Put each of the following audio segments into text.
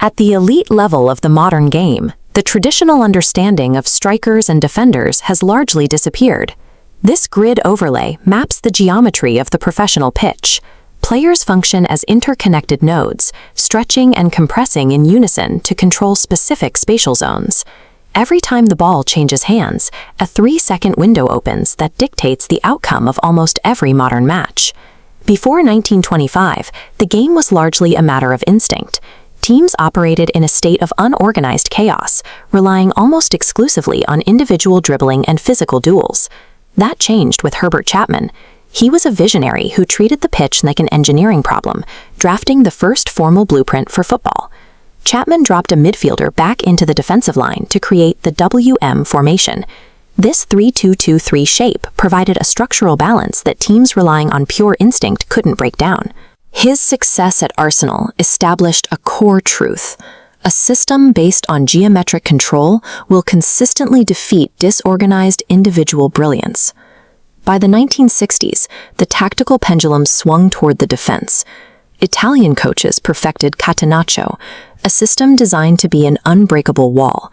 At the elite level of the modern game, the traditional understanding of strikers and defenders has largely disappeared. This grid overlay maps the geometry of the professional pitch. Players function as interconnected nodes, stretching and compressing in unison to control specific spatial zones. Every time the ball changes hands, a 3-second window opens that dictates the outcome of almost every modern match. Before 1925, the game was largely a matter of instinct. Teams operated in a state of unorganized chaos, relying almost exclusively on individual dribbling and physical duels. That changed with Herbert Chapman. He was a visionary who treated the pitch like an engineering problem, drafting the first formal blueprint for football. Chapman dropped a midfielder back into the defensive line to create the WM formation. This 3-2-2-3 shape provided a structural balance that teams relying on pure instinct couldn't break down. His success at Arsenal established a core truth. A system based on geometric control will consistently defeat disorganized individual brilliance. By the 1960s, the tactical pendulum swung toward the defense. Italian coaches perfected Catenaccio, a system designed to be an unbreakable wall.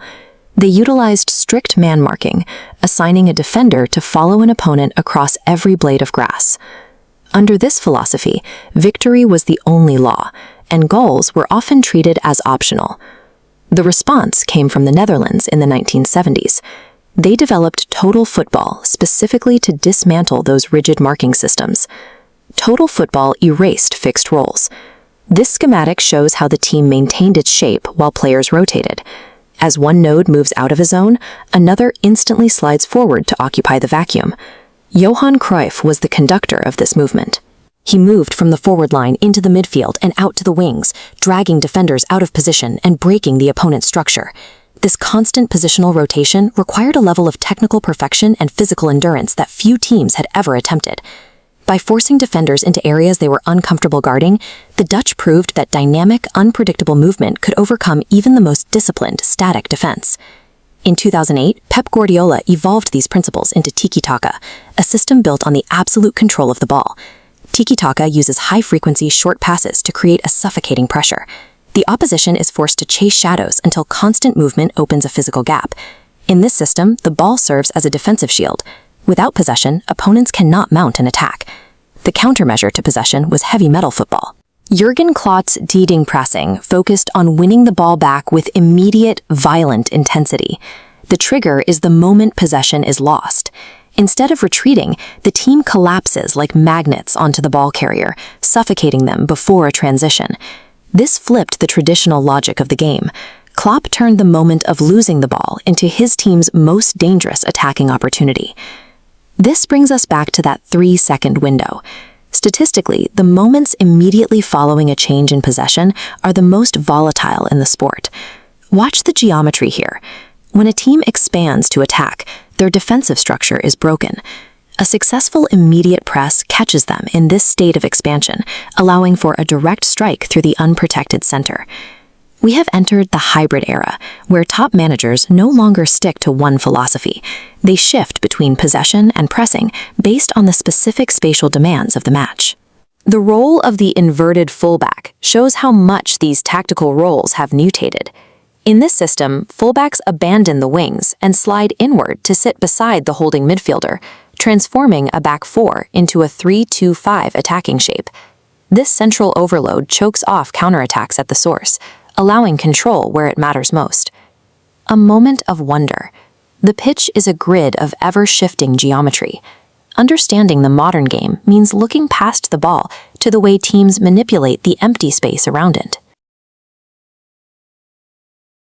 They utilized strict man marking, assigning a defender to follow an opponent across every blade of grass. Under this philosophy, victory was the only law, and goals were often treated as optional. The response came from the Netherlands in the 1970s. They developed total football specifically to dismantle those rigid marking systems. Total football erased fixed roles. This schematic shows how the team maintained its shape while players rotated. As one node moves out of a zone, another instantly slides forward to occupy the vacuum. Johan Cruyff was the conductor of this movement. He moved from the forward line into the midfield and out to the wings, dragging defenders out of position and breaking the opponent's structure. This constant positional rotation required a level of technical perfection and physical endurance that few teams had ever attempted. By forcing defenders into areas they were uncomfortable guarding, the Dutch proved that dynamic, unpredictable movement could overcome even the most disciplined, static defense. In 2008, Pep Guardiola evolved these principles into tiki-taka, a system built on the absolute control of the ball. Tiki-taka uses high-frequency, short passes to create a suffocating pressure. The opposition is forced to chase shadows until constant movement opens a physical gap. In this system, the ball serves as a defensive shield. Without possession, opponents cannot mount an attack. The countermeasure to possession was heavy metal football. Jurgen Klopp's Gegenpressing focused on winning the ball back with immediate, violent intensity. The trigger is the moment possession is lost. Instead of retreating, the team collapses like magnets onto the ball carrier, suffocating them before a transition. This flipped the traditional logic of the game. Klopp turned the moment of losing the ball into his team's most dangerous attacking opportunity. This brings us back to that 3-second window. Statistically, the moments immediately following a change in possession are the most volatile in the sport. Watch the geometry here. When a team expands to attack, their defensive structure is broken. A successful immediate press catches them in this state of expansion, allowing for a direct strike through the unprotected center. We have entered the hybrid era, where top managers no longer stick to one philosophy. They shift between possession and pressing based on the specific spatial demands of the match. The role of the inverted fullback shows how much these tactical roles have mutated. In this system, fullbacks abandon the wings and slide inward to sit beside the holding midfielder, transforming a back four into a 3-2-5 attacking shape. This central overload chokes off counterattacks at the source, allowing control where it matters most. A moment of wonder. The pitch is a grid of ever-shifting geometry. Understanding the modern game means looking past the ball to the way teams manipulate the empty space around it.